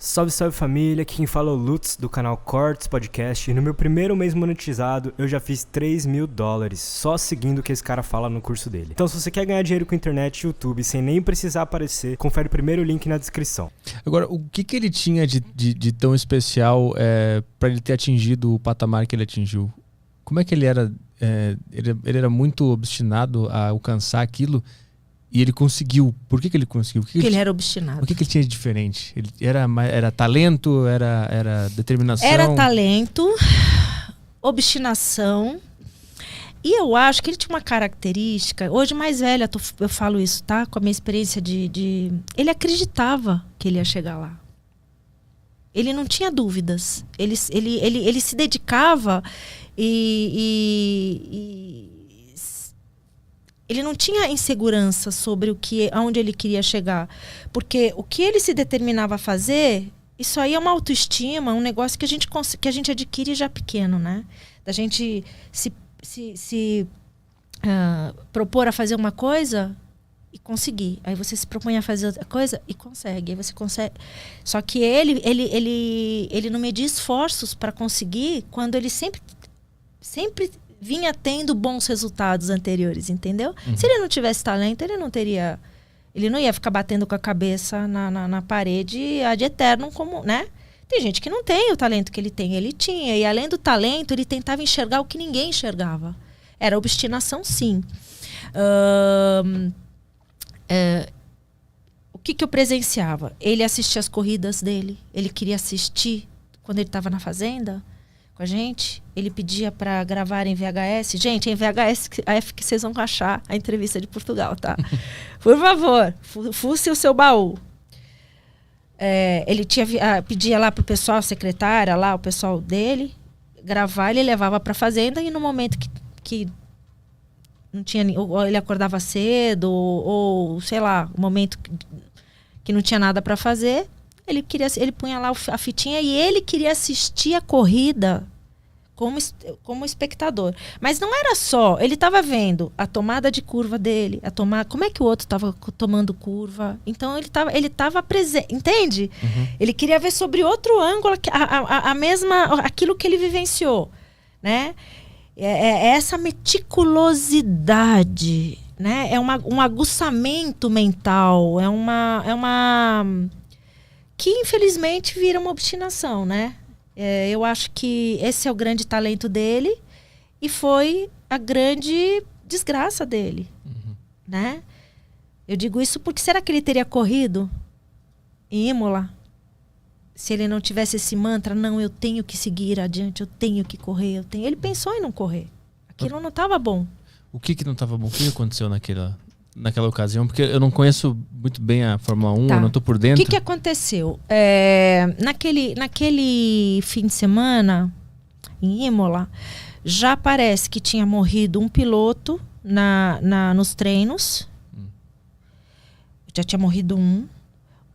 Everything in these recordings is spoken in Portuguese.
Salve, salve família, aqui quem fala é o Lutz do canal Cortes Podcast e no meu primeiro mês monetizado eu já fiz $3.000 só seguindo o que esse cara fala no curso dele. Então se você quer ganhar dinheiro com internet e YouTube sem nem precisar aparecer, confere o primeiro link na descrição. Agora, o que ele tinha de tão especial para ele ter atingido o patamar que ele atingiu? Como é que ele era? Ele era muito obstinado a alcançar aquilo e ele conseguiu. Por que ele conseguiu? Porque ele era obstinado. O que ele tinha de diferente? Ele era talento? Era determinação? Era talento, obstinação. E eu acho que ele tinha uma característica. Hoje, mais velha, eu falo isso, tá? Com a minha experiência de... Ele acreditava que ele ia chegar lá. Ele não tinha dúvidas. Ele se dedicava ele não tinha insegurança sobre aonde ele queria chegar. Porque o que ele se determinava a fazer, isso aí é uma autoestima, um negócio que a gente adquire já pequeno, né? Da gente se propor a fazer uma coisa e conseguir. Aí você se propõe a fazer outra coisa e consegue. Aí você consegue. Só que ele não media esforços para conseguir quando ele sempre vinha tendo bons resultados anteriores, entendeu? Uhum. Se ele não tivesse talento, ele não ia ficar batendo com a cabeça na parede ad eternum, como, né? Tem gente que não tem o talento que ele tem, ele tinha. E além do talento, ele tentava enxergar o que ninguém enxergava. Era obstinação, sim. O que eu presenciava? Ele assistia as corridas dele, ele queria assistir quando ele estava na fazenda com a gente, ele pedia para gravar em VHS. Gente, em VHS que vocês vão achar a entrevista de Portugal, tá? Por favor, fuce o seu baú. Ele pedia lá pro pessoal, a secretária lá, o pessoal dele, gravar, ele levava para fazenda e no momento que não tinha, ou ele acordava cedo, ou sei lá, o momento que não tinha nada para fazer, ele punha lá a fitinha e ele queria assistir a corrida como espectador. Mas não era só, ele estava vendo a tomada de curva dele, como é que o outro estava tomando curva. Então ele estava presente, entende? Uhum. Ele queria ver sobre outro ângulo aquilo que ele vivenciou, né? É essa meticulosidade, né? É um aguçamento mental, é uma que infelizmente vira uma obstinação, né? Eu acho que esse é o grande talento dele e foi a grande desgraça dele, né? Eu digo isso porque será que ele teria corrido em Imola se ele não tivesse esse mantra? Não, eu tenho que seguir adiante, eu tenho que correr, Ele pensou em não correr. Aquilo não estava bom. O que não estava bom? O que aconteceu naquela ocasião? Porque eu não conheço muito bem a Fórmula 1, eu não estou por dentro. O que aconteceu? Naquele fim de semana, em Imola, já parece que tinha morrido um piloto nos treinos. Já tinha morrido um.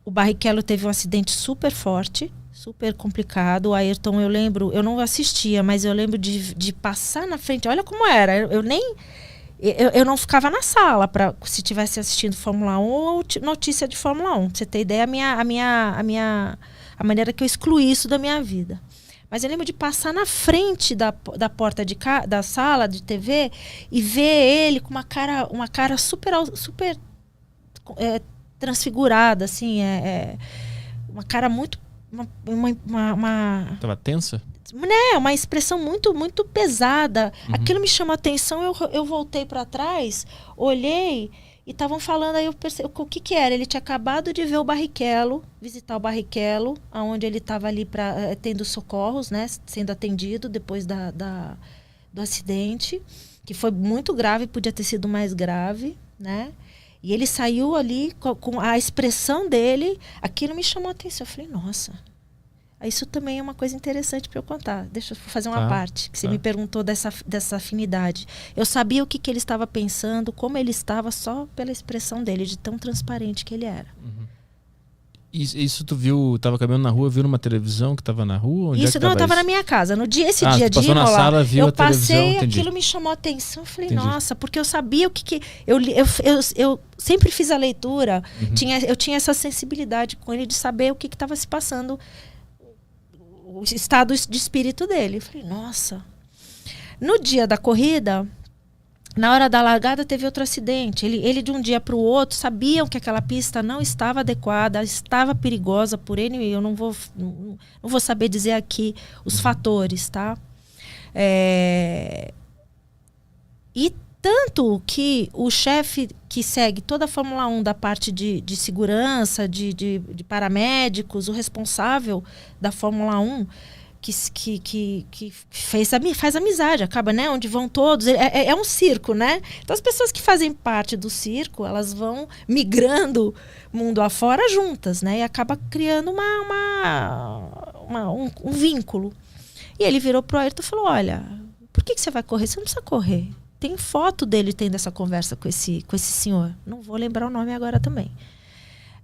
O Barrichello teve um acidente super forte, super complicado. O Ayrton, eu não assistia, mas eu lembro de passar na frente. Olha como era, eu não ficava na sala se estivesse assistindo Fórmula 1 ou notícia de Fórmula 1. Pra você ter ideia, a maneira que eu excluí isso da minha vida. Mas eu lembro de passar na frente da porta da sala de TV e ver ele com uma cara super transfigurada, assim. Uma cara muito... Tava tensa? Né, uma expressão muito, muito pesada. Uhum. Aquilo me chamou a atenção, eu voltei para trás, olhei e estavam falando, aí eu percebi o que era. Ele tinha acabado de ver o Barrichello, visitar o Barrichello, onde ele estava ali tendo socorros, né, sendo atendido depois do acidente, que foi muito grave, podia ter sido mais grave, né? E ele saiu ali com a expressão dele, aquilo me chamou a atenção. Eu falei, nossa... Isso também é uma coisa interessante para eu contar. Deixa eu fazer uma parte, que você me perguntou dessa afinidade. Eu sabia o que ele estava pensando, como ele estava, só pela expressão dele, de tão transparente que ele era. Uhum. Isso tu viu, tava caminhando na rua, viu numa televisão que tava na rua? Onde Isso, não, eu tava na minha casa. Esse dia de passou na Imola, sala, viu eu a televisão, passei, entendi. aquilo me chamou a atenção. Eu falei, Entendi. nossa, porque eu sabia o que eu sempre fiz a leitura, eu tinha essa sensibilidade com ele de saber o que estava se passando, o estado de espírito dele. Eu falei, nossa. No dia da corrida, na hora da largada, teve outro acidente. Ele de um dia para o outro, sabiam que aquela pista não estava adequada, estava perigosa por ele. Eu não vou saber dizer aqui os fatores, tá? E tanto que o chefe que segue toda a Fórmula 1 da parte de segurança, de paramédicos, o responsável da Fórmula 1, que faz amizade, acaba, né? Onde vão todos. É um circo, né? Então as pessoas que fazem parte do circo, elas vão migrando mundo afora juntas, né? E acaba criando um vínculo. E ele virou pro Ayrton e falou, olha, por que você vai correr? Você não precisa correr. Tem foto dele tendo essa conversa com esse senhor. Não vou lembrar o nome agora também.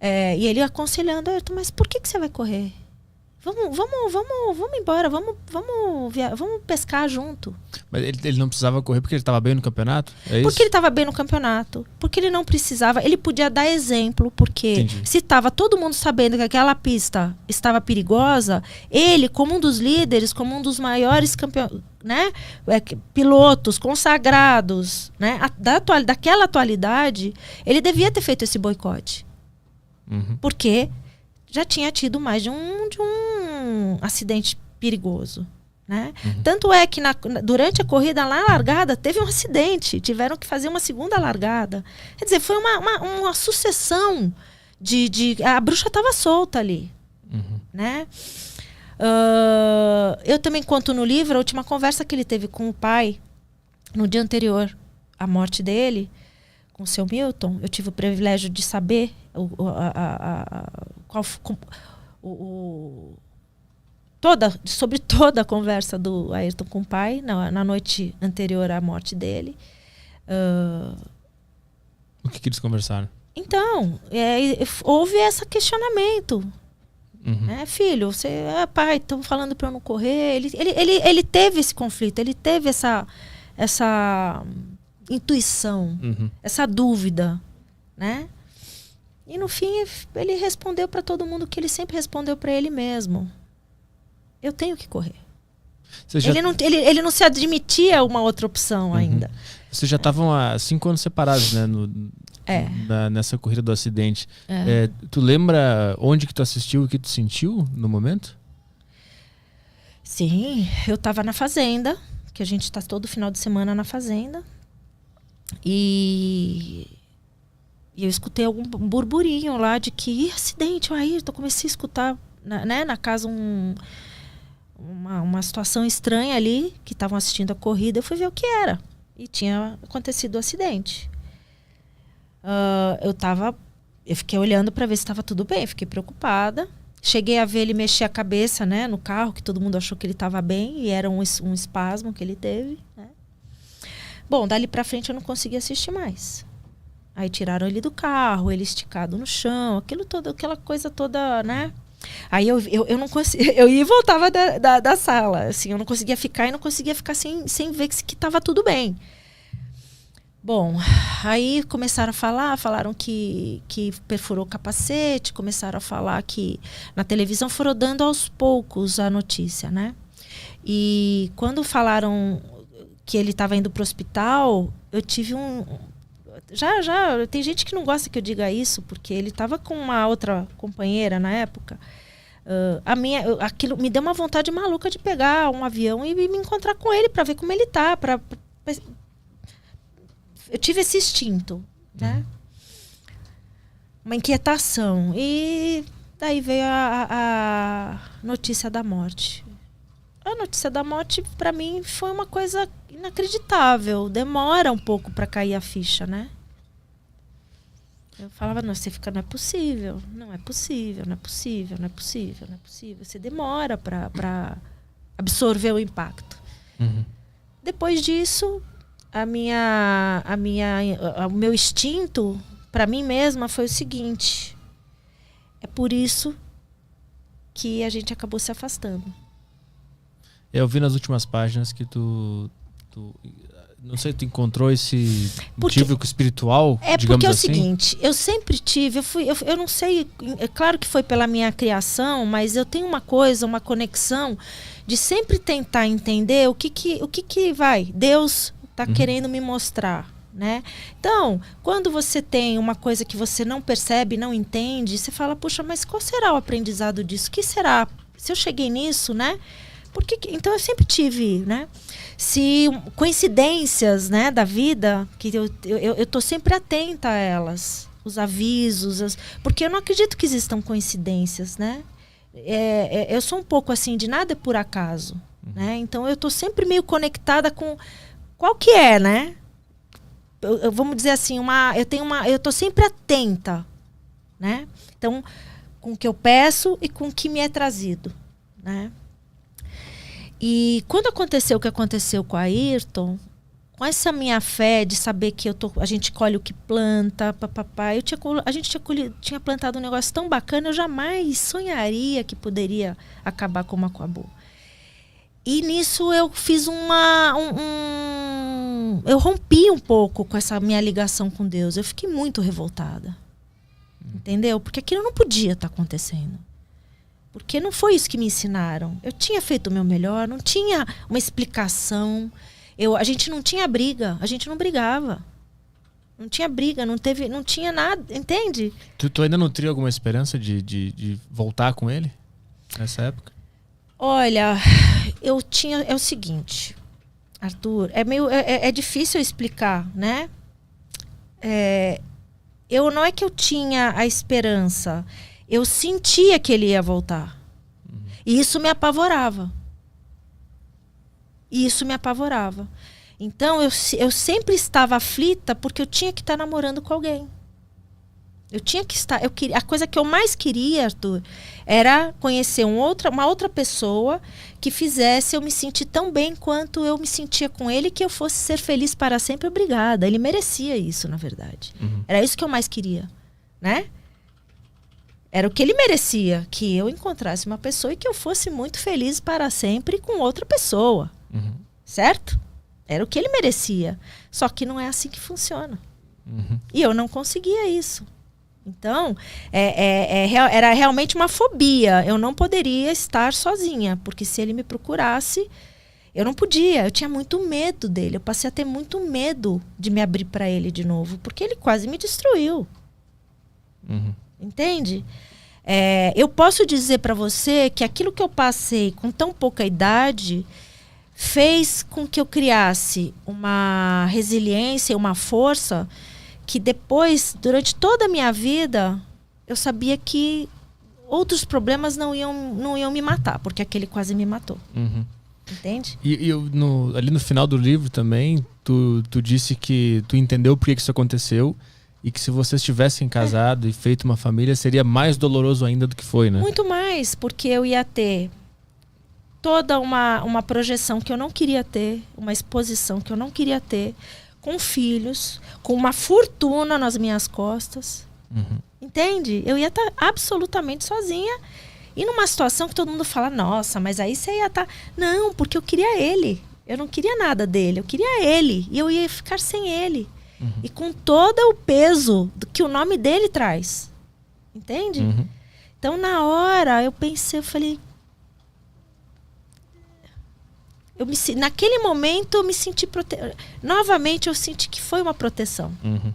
E ele aconselhando, Ayrton, mas por que você vai correr? Vamos embora, vamos pescar junto. Mas ele não precisava correr porque ele estava bem no campeonato? É isso? Porque ele estava bem no campeonato. Porque ele não precisava, ele podia dar exemplo, porque Entendi. se estava todo mundo sabendo que aquela pista estava perigosa, ele, como um dos líderes, como um dos maiores campeões, né? Pilotos consagrados, né? Daquela atualidade, ele devia ter feito esse boicote. Porque já tinha tido mais de um acidente perigoso, né? Tanto é que durante a corrida lá na largada teve um acidente, tiveram que fazer uma segunda largada. Quer dizer, foi uma sucessão a bruxa estava solta ali, né? Eu também conto no livro a última conversa que ele teve com o pai no dia anterior à morte dele, com o seu Milton. Eu tive o privilégio de saber sobre toda a conversa do Ayrton com o pai na noite anterior à morte dele. O que eles conversaram? Então, houve esse questionamento. Né? Filho, pai, estão falando para eu não correr. Ele teve esse conflito, ele teve essa intuição, essa dúvida, né? E no fim ele respondeu para todo mundo que ele sempre respondeu para ele mesmo: eu tenho que correr. Ele não se admitia uma outra opção ainda. Vocês já estavam há 5 anos separados, né? Nessa corrida do acidente. Tu lembra onde que tu assistiu e o que tu sentiu no momento? Sim, eu estava na fazenda, que a gente está todo final de semana na fazenda. E eu escutei algum burburinho lá de que acidente, o Ayrton. Comecei a escutar, né, na casa uma situação estranha ali, que estavam assistindo a corrida. Eu fui ver o que era. E tinha acontecido o acidente. Eu fiquei olhando para ver se estava tudo bem, fiquei preocupada. Cheguei a ver ele mexer a cabeça, né, no carro, que todo mundo achou que ele estava bem, e era um espasmo que ele teve, né? Bom, dali para frente eu não consegui assistir mais. Aí tiraram ele do carro, ele esticado no chão, aquela coisa toda, né? Aí eu não conseguia, eu ia e voltava da sala, assim, eu não conseguia ficar sem ver que estava tudo bem. Bom, aí começaram a falaram que perfurou o capacete, começaram a falar que na televisão foram dando aos poucos a notícia, né? E quando falaram que ele estava indo para o hospital, eu tive tem gente que não gosta que eu diga isso, porque ele estava com uma outra companheira na época. Aquilo me deu uma vontade maluca de pegar um avião e me encontrar com ele para ver como ele tá, eu tive esse instinto, né? Uma inquietação. E daí veio a notícia da morte. A notícia da morte, para mim, foi uma coisa inacreditável. Demora um pouco para cair a ficha, né? Eu falava, não, você fica, não é possível. Você demora para absorver o impacto. Depois disso, o meu instinto para mim mesma foi o seguinte: É por isso que a gente acabou se afastando. Eu vi nas últimas páginas que tu não sei, tu encontrou esse motivo espiritual, é digamos porque é o assim? seguinte, eu sempre tive, eu não sei, é claro que foi pela minha criação, mas eu tenho uma conexão de sempre tentar entender o que vai, Deus está querendo me mostrar, né? Então, quando você tem uma coisa que você não percebe, não entende, você fala, puxa, mas qual será o aprendizado disso? O que será? Se eu cheguei nisso, né? Então eu sempre tive, né? Se coincidências, né, da vida, que eu tô sempre atenta a elas, os avisos, porque eu não acredito que existam coincidências, né? Eu sou um pouco assim, de nada é por acaso, né? Então eu tô sempre meio conectada com qual que é, né? Vamos dizer assim, eu tô sempre atenta, né? Então, com o que eu peço e com o que me é trazido, né? E quando aconteceu o que aconteceu com a Ayrton, com essa minha fé de saber que a gente colhe o que planta, a gente tinha plantado um negócio tão bacana, eu jamais sonharia que poderia acabar como acabou. E nisso eu fiz eu rompi um pouco com essa minha ligação com Deus. Eu fiquei muito revoltada. Entendeu? Porque aquilo não podia estar acontecendo. Porque não foi isso que me ensinaram. Eu tinha feito o meu melhor, não tinha uma explicação. A gente não tinha briga, a gente não brigava. Não tinha briga, não tinha nada, entende? Tu ainda nutria alguma esperança de voltar com ele nessa época? Olha, é o seguinte, Arthur, é difícil eu explicar, né? Não é que eu tinha a esperança, eu sentia que ele ia voltar. E isso me apavorava. Então, eu sempre estava aflita porque eu tinha que estar namorando com alguém. Eu tinha que estar... a coisa que eu mais queria, Arthur, era conhecer uma outra pessoa que fizesse eu me sentir tão bem quanto eu me sentia com ele, que eu fosse ser feliz para sempre. Obrigada. Ele merecia isso, na verdade. Era isso que eu mais queria, né? Era o que ele merecia, que eu encontrasse uma pessoa e que eu fosse muito feliz para sempre com outra pessoa. Certo? Era o que ele merecia. Só que não é assim que funciona. E eu não conseguia isso. Então, era realmente uma fobia. Eu não poderia estar sozinha, porque se ele me procurasse, eu não podia. Eu tinha muito medo dele. Eu passei a ter muito medo de me abrir para ele de novo, porque ele quase me destruiu. Entende? Eu posso dizer para você que aquilo que eu passei com tão pouca idade fez com que eu criasse uma resiliência, uma força que depois, durante toda a minha vida, eu sabia que outros problemas não iam me matar, porque aquele quase me matou. Entende? E ali no final do livro também, tu disse que tu entendeu por que isso aconteceu e que se vocês tivessem casado e feito uma família, seria mais doloroso ainda do que foi, né? Muito mais, porque eu ia ter toda uma projeção que eu não queria ter, uma exposição que eu não queria ter, com filhos, com uma fortuna nas minhas costas. Entende? Eu ia estar absolutamente sozinha e numa situação que todo mundo fala, nossa, mas aí você ia estar... Não, porque eu queria ele. Eu não queria nada dele, eu queria ele. E eu ia ficar sem ele. E com todo o peso que o nome dele traz. Entende? Então, na hora, eu pensei, eu falei... naquele momento eu me senti novamente eu senti que foi uma proteção.